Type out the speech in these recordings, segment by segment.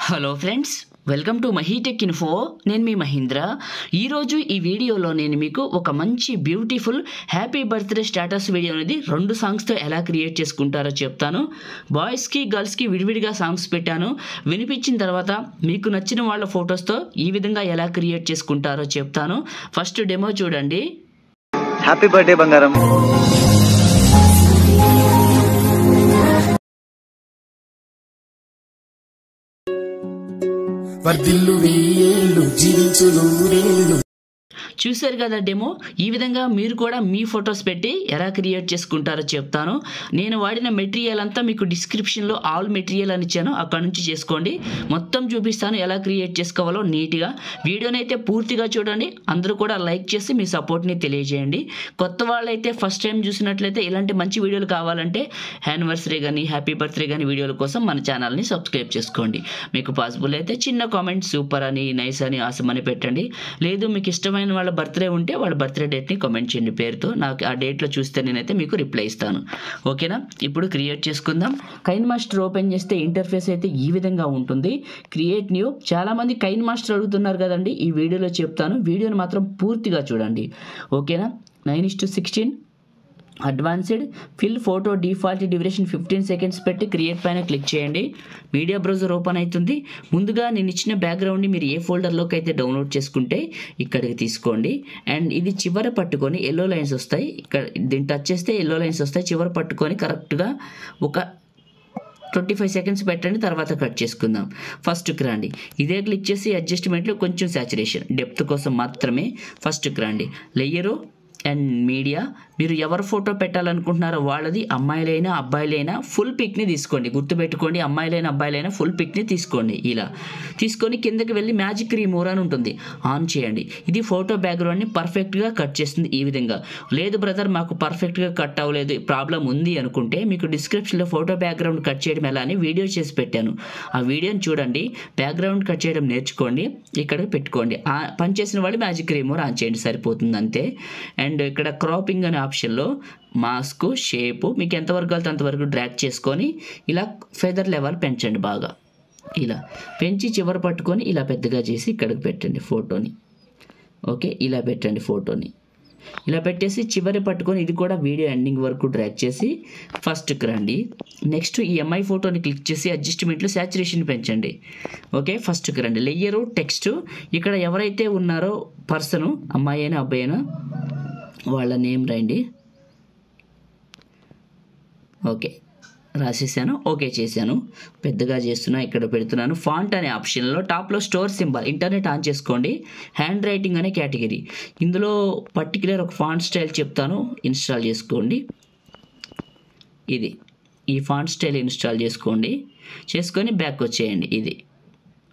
Hello friends, welcome to MahiTech info. నేను మీ మహీంద్ర. ఈరోజు ఈ వీడియోలో నేను మీకు ఒక మంచి beautiful happy birthday status video అనేది 2 సాంగ్స్తో ఎలా క్రియేట్ చేసుకుంటారో చెప్తాను. బాయ్స్కి గర్ల్స్కి విడివిడిగా సాంగ్స్ పెట్టాను. వినిపించిన తర్వాత మీకు నచ్చిన వాళ్ళ ఫొటోస్తో ఈ విధంగా ఎలా క్రియేట్ చేసుకుంటారో చెప్తాను. ఫస్ట్ డెమో చూడండి. హ్యాపీ బర్త్డే బంగారం. వర్ధిల్లు వెయ్యేళ్ళు జీవించు నూరేళ్ళు. చూశారు కదా డెమో. ఈ విధంగా మీరు కూడా మీ ఫొటోస్ పెట్టి ఎలా క్రియేట్ చేసుకుంటారో చెప్తాను. నేను వాడిన మెటీరియల్ అంతా మీకు డిస్క్రిప్షన్లో ఆల్ మెటీరియల్ అని ఇచ్చాను, అక్కడ నుంచి చేసుకోండి. మొత్తం చూపిస్తాను ఎలా క్రియేట్ చేసుకోవాలో నీట్గా. వీడియోని అయితే పూర్తిగా చూడండి. అందరూ కూడా లైక్ చేసి మీ సపోర్ట్ని తెలియజేయండి. కొత్త వాళ్ళైతే ఫస్ట్ టైం చూసినట్లయితే ఇలాంటి మంచి వీడియోలు కావాలంటే యానివర్సరీ కానీ హ్యాపీ బర్త్డే కానీ వీడియోల కోసం మన ఛానల్ని సబ్స్క్రైబ్ చేసుకోండి. మీకు పాసిబుల్ అయితే చిన్న కామెంట్ సూపర్ అని, నైస్ అని, ఆసమ్ అని పెట్టండి. లేదు మీకు ఇష్టమైన వాళ్ళ బర్త్డే ఉంటే వాళ్ళ బర్త్డే డేట్ని కామెంట్ చేయండి పేరుతో. నాకు ఆ డేట్లో చూస్తే నేనైతే మీకు రిప్లై ఇస్తాను. ఓకేనా? ఇప్పుడు క్రియేట్ చేసుకుందాం. కైన్ మాస్టర్ ఓపెన్ చేస్తే ఇంటర్ఫేస్ అయితే ఈ విధంగా ఉంటుంది. Create new. చాలామంది కైన్ మాస్టర్ అడుగుతున్నారు కదండి, ఈ వీడియోలో చెప్తాను. వీడియోని మాత్రం పూర్తిగా చూడండి. ఓకేనా? 9:16 advanced fill photo default duration 15 seconds పెట్టి క్రియేట్ పైన క్లిక్ చేయండి. మీడియా బ్రౌజర్ ఓపెన్ అవుతుంది. ముందుగా నేను ఇచ్చిన బ్యాక్గ్రౌండ్ని మీరు ఏ ఫోల్డర్లోకి అయితే డౌన్లోడ్ చేసుకుంటే ఇక్కడికి తీసుకోండి. అండ్ ఇది చివర పట్టుకొని ఎల్లో లైన్స్ వస్తాయి. ఇక్కడ దీన్ని టచ్ చేస్తే ఎల్లో లైన్స్ వస్తాయి. చివర పట్టుకొని కరెక్ట్గా ఒక 25 సెకండ్స్ పెట్టండి. తర్వాత కట్ చేసుకుందాం. ఫస్ట్కి రండి. ఇదే క్లిక్ చేసి అడ్జస్ట్మెంట్లో కొంచెం సాచురేషన్ డెప్త్ కోసం మాత్రమే ఫస్ట్కి రండి. Layer and media. మీరు ఎవరు ఫోటో పెట్టాలనుకుంటున్నారో వాళ్ళది, అమ్మాయిలైనా అబ్బాయిలైనా ఫుల్ పిక్ని తీసుకోండి. గుర్తుపెట్టుకోండి, అమ్మాయిలైనా అబ్బాయిలైనా ఫుల్ పిక్ని తీసుకోండి. ఇలా తీసుకొని కిందకి వెళ్ళి మ్యాజిక్ రిమూవర్ అని ఉంటుంది, ఆన్ చేయండి. ఇది ఫోటో బ్యాక్గ్రౌండ్ని పర్ఫెక్ట్గా కట్ చేస్తుంది. ఈ విధంగా. లేదు బ్రదర్ మాకు పర్ఫెక్ట్గా కట్ అవ్వలేదు, ప్రాబ్లం ఉంది అనుకుంటే మీకు డిస్క్రిప్షన్లో ఫోటో బ్యాక్గ్రౌండ్ కట్ చేయడం ఎలా అని వీడియో చేసి పెట్టాను. ఆ వీడియోని చూడండి. బ్యాక్గ్రౌండ్ కట్ చేయడం నేర్చుకోండి. ఇక్కడ పెట్టుకోండి. పనిచేసిన వాళ్ళు మ్యాజిక్ రిమూవర్ ఆన్ చేయండి, సరిపోతుంది అంతే. అండ్ ఇక్కడ క్రాపింగ్ అనే ఆప్షన్లో మాస్క్ షేపు మీకు ఎంతవరకు వెళ్తే అంతవరకు డ్రాగ్ చేసుకొని ఇలా ఫెదర్ లెవెల్ పెంచండి బాగా. ఇలా పెంచి చివర పట్టుకొని ఇలా పెద్దగా చేసి ఇక్కడికి పెట్టండి ఫోటోని. ఓకే, ఇలా పెట్టండి ఫోటోని. ఇలా పెట్టేసి చివరి పట్టుకొని ఇది కూడా వీడియో ఎండింగ్ వరకు డ్రాగ్ చేసి ఫస్ట్కి రండి. నెక్స్ట్ ఈ ఎంఐ ఫోటోని క్లిక్ చేసి అడ్జస్ట్మెంట్లో సాచురేషన్ పెంచండి. ఓకే, ఫస్ట్కి రండి. Layer text. ఇక్కడ ఎవరైతే ఉన్నారో పర్సను, అమ్మాయి అయినా అబ్బాయి అయినా, వాళ్ళ నేమ్ రాయండి. ఓకే, రాసేసాను. ఓకే చేశాను. పెద్దగా చేస్తున్నా, ఇక్కడ పెడుతున్నాను. ఫాంట్ అనే ఆప్షన్లో టాప్లో స్టోర్ సింబల్ ఇంటర్నెట్ ఆన్ చేసుకోండి. హ్యాండ్ రైటింగ్ అనే కేటగిరీ. ఇందులో పర్టికులర్ ఒక ఫాంట్ స్టైల్ చెప్తాను, ఇన్స్టాల్ చేసుకోండి. ఇది ఈ ఫాంట్ స్టైల్ ఇన్స్టాల్ చేసుకోండి. చేసుకొని బ్యాక్ వచ్చేయండి. ఇది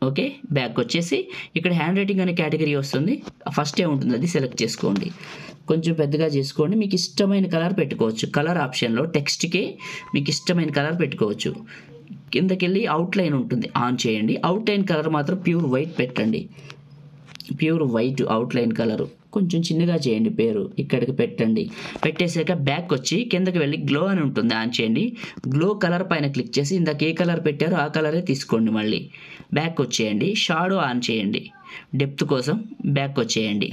ఓకే, బ్యాక్ వచ్చేసి ఇక్కడ హ్యాండ్ రైటింగ్ అనే కేటగిరీ వస్తుంది. ఫస్ట్ ఉంటుంది, అది సెలెక్ట్ చేసుకోండి. కొంచెం పెద్దగా చేసుకోండి. మీకు ఇష్టమైన కలర్ పెట్టుకోవచ్చు. కలర్ ఆప్షన్లో టెక్స్ట్కి మీకు ఇష్టమైన కలర్ పెట్టుకోవచ్చు. కిందకెళ్ళి అవుట్లైన్ ఉంటుంది, ఆన్ చేయండి. అవుట్లైన్ కలర్ మాత్రం ప్యూర్ వైట్ పెట్టండి. Pure white outline colour. కొంచెం చిన్నగా చేయండి పేరు. ఇక్కడికి పెట్టండి. పెట్టేసాక బ్యాక్ వచ్చి కిందకి వెళ్ళి గ్లో అని ఉంటుంది, ఆన్ చేయండి. గ్లో కలర్ పైన క్లిక్ చేసి ఇందాక ఏ కలర్ పెట్టారో ఆ కలరే తీసుకోండి. మళ్ళీ బ్యాక్ వచ్చేయండి. షాడో ఆన్ చేయండి. డెప్త్ కోసం బ్యాక్ వచ్చేయండి.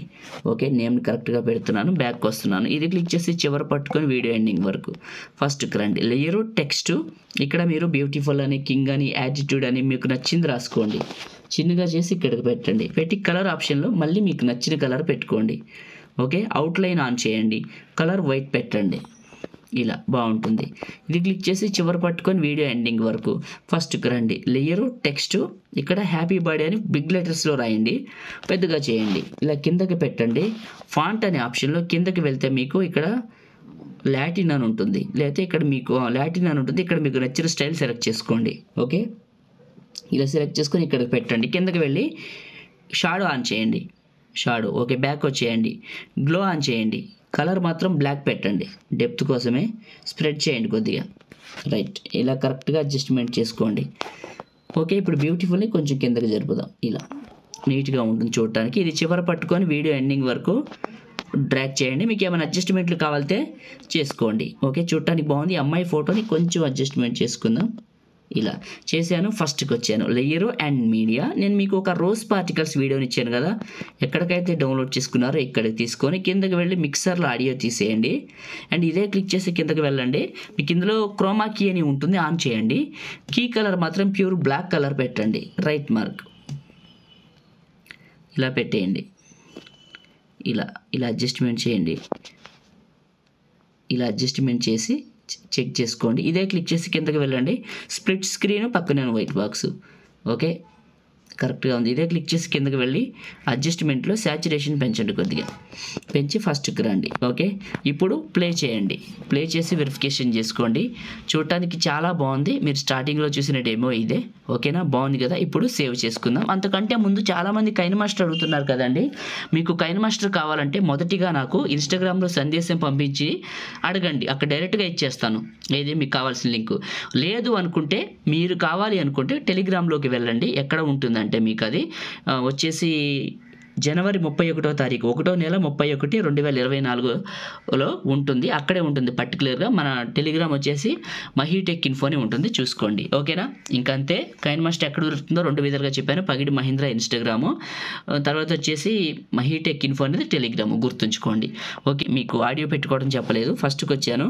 ఓకే, నేమ్ కరెక్ట్గా పెడుతున్నాను. బ్యాక్ వస్తున్నాను. ఇది క్లిక్ చేసి చివరి పట్టుకొని వీడియో ఎండింగ్ వరకు ఫస్ట్కి రండి. Layer text. ఇక్కడ మీరు బ్యూటిఫుల్ అని, కింగ్ అని, యాటిట్యూడ్ అని మీకు నచ్చింది రాసుకోండి. చిన్నగా చేసి ఇక్కడికి పెట్టండి. పెట్టి కలర్ ఆప్షన్లో మళ్ళీ మీకు నచ్చిన కలర్ పెట్టుకోండి. ఓకే, అవుట్లైన్ ఆన్ చేయండి. కలర్ వైట్ పెట్టండి. ఇలా బాగుంటుంది. ఇది క్లిక్ చేసి చివరి పట్టుకొని వీడియో ఎండింగ్ వరకు ఫస్ట్కి రండి. Layer text. ఇక్కడ హ్యాపీ బర్త్డే అని బిగ్ లెటర్స్లో రాయండి, పెద్దగా చేయండి. ఇలా కిందకి పెట్టండి. ఫాంట్ అనే ఆప్షన్లో కిందకి వెళ్తే మీకు ఇక్కడ లాటిన్ అని ఉంటుంది, లేకపోతే ఇక్కడ మీకు లాటిన్ అని ఉంటుంది. ఇక్కడ మీకు నచ్చిన స్టైల్ సెలెక్ట్ చేసుకోండి. ఓకే, ఇలా సెలెక్ట్ చేసుకొని ఇక్కడికి పెట్టండి. కిందకి వెళ్ళి షాడో ఆన్ చేయండి. షాడో. ఓకే, బ్యాక్ వచ్చేయండి. గ్లో ఆన్ చేయండి. కలర్ మాత్రం బ్లాక్ పెట్టండి, డెప్త్ కోసమే. స్ప్రెడ్ చేయండి కొద్దిగా. రైట్, ఇలా కరెక్ట్గా అడ్జస్ట్మెంట్ చేసుకోండి. ఓకే, ఇప్పుడు బ్యూటిఫుల్ని కొంచెం కిందకి జరుపుదాం. ఇలా నీట్గా ఉంటుంది చూడటానికి. ఇది చివర పట్టుకొని వీడియో ఎండింగ్ వరకు డ్రాగ్ చేయండి. మీకు ఏమైనా అడ్జస్ట్మెంట్లు కావాలంటే చేసుకోండి. ఓకే, చూడటానికి బాగుంది. అమ్మాయి ఫోటోని కొంచెం అడ్జస్ట్మెంట్ చేసుకుందాం. ఇలా చేశాను. ఫస్ట్కి వచ్చాను లేయరు అండ్ మీడియా. నేను మీకు ఒక రోజ్ పార్టికల్స్ వీడియోని ఇచ్చాను కదా, ఎక్కడికైతే డౌన్లోడ్ చేసుకున్నారో ఇక్కడికి తీసుకొని కిందకి వెళ్ళి మిక్సర్లో ఆడియో తీసేయండి. అండ్ ఇదే క్లిక్ చేసి కిందకి వెళ్ళండి. మీకు ఇందులో క్రోమా కీ అని ఉంటుంది, ఆన్ చేయండి. కీ కలర్ మాత్రం ప్యూర్ బ్లాక్ కలర్ పెట్టండి. రైట్ మార్క్ ఇలా పెట్టేయండి. ఇలా అడ్జస్ట్మెంట్ చేయండి. ఇలా అడ్జస్ట్మెంట్ చేసి చెక్ చేసుకోండి. ఇదే క్లిక్ చేసి కిందకి వెళ్ళండి. స్ప్లిట్ స్క్రీన్ పక్కనే వైట్ బాక్స్. ఓకే, కరెక్ట్గా ఉంది. ఇదే క్లిక్ చేసి కిందకి వెళ్ళి అడ్జస్ట్మెంట్లో శాచురేషన్ పెంచండి, కొద్దిగా పెంచి ఫస్ట్కి రండి. ఓకే, ఇప్పుడు ప్లే చేయండి. ప్లే చేసి వెరిఫికేషన్ చేసుకోండి. చూడటానికి చాలా బాగుంది. మీరు స్టార్టింగ్లో చూసిన డెమో ఇదే. ఓకేనా, బాగుంది కదా. ఇప్పుడు సేవ్ చేసుకుందాం. అంతకంటే ముందు చాలామంది కైన్ మాస్టర్ అడుగుతున్నారు కదండి. మీకు కైన్ మాస్టర్ కావాలంటే మొదటిగా నాకు ఇన్స్టాగ్రామ్లో సందేశం పంపించి అడగండి, అక్కడ డైరెక్ట్గా ఇచ్చేస్తాను. ఏది మీకు కావాల్సిన లింకు. లేదు అనుకుంటే, మీరు కావాలి అనుకుంటే టెలిగ్రామ్లోకి వెళ్ళండి. ఎక్కడ ఉంటుందంటే మీకు అది వచ్చేసి జనవరి 31వ తారీఖు 1వ నెల 31, 2024లో ఉంటుంది. అక్కడే ఉంటుంది పర్టికులర్గా. మన టెలిగ్రామ్ వచ్చేసి మహీటెక్ ఇన్ఫో అని ఉంటుంది, చూసుకోండి. ఓకేనా, ఇంకంతే. కైన్ మాస్టర్ ఎక్కడ దొరుకుతుందో 2 విధాలుగా చెప్పాను. పగిడి మహీంద్ర ఇన్స్టాగ్రాము, తర్వాత వచ్చేసి మహీటెక్ ఇన్ఫో అనేది టెలిగ్రాము, గుర్తుంచుకోండి. ఓకే, మీకు ఆడియో పెట్టుకోవడం చెప్పలేదు. ఫస్ట్కి వచ్చాను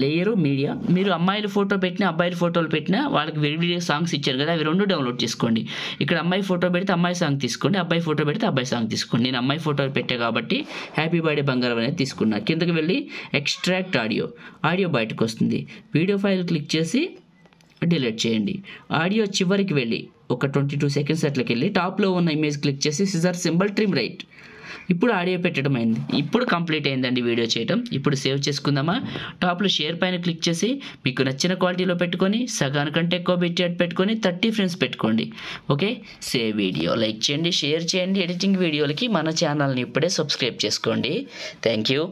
లేయరు మీడియా. మీరు అమ్మాయిల ఫోటో పెట్టినా అబ్బాయిల ఫోటోలు పెట్టినా వాళ్ళకి వీడియో సాంగ్స్ ఇచ్చారు కదా, అవి 2 డౌన్లోడ్ చేసుకోండి. ఇక్కడ అమ్మాయి ఫోటో పెడితే అమ్మాయి సాంగ్ తీసుకోండి, అబ్బాయి ఫోటో పెడితే అబ్బాయి సాంగ్ తీసుకోండి. నేను అమ్మాయి ఫోటో పెట్టా కాబట్టి హ్యాపీ బర్త్డే బంగారం అనేది తీసుకున్నా. కిందకి వెళ్ళి ఎక్స్ట్రాక్ట్ ఆడియో బయటకు వస్తుంది. వీడియో ఫైల్ క్లిక్ చేసి డిలీట్ చేయండి. ఆడియో చివరికి వెళ్ళి ఒక 22 సెకండ్స్ అట్లకి వెళ్ళి టాప్లో ఉన్న ఇమేజ్ క్లిక్ చేసి సిజర్ సింబల్ ట్రిమ్ రైట్. ఇప్పుడు ఆడియో పెట్టడం అయింది. ఇప్పుడు కంప్లీట్ అయిందండి వీడియో చేయడం. ఇప్పుడు సేవ్ చేసుకుందామా. టాప్లో షేర్ పైన క్లిక్ చేసి మీకు నచ్చిన క్వాలిటీలో పెట్టుకొని సగానికంటే ఎక్కువ బిట్రేట్ పెట్టుకొని 30 ఫ్రేమ్స్ పెట్టుకోండి. Okay, save video. లైక్ చేయండి, షేర్ చేయండి. ఎడిటింగ్ వీడియోలకి మన ఛానల్ని ఇప్పుడే సబ్స్క్రైబ్ చేసుకోండి. Thank you.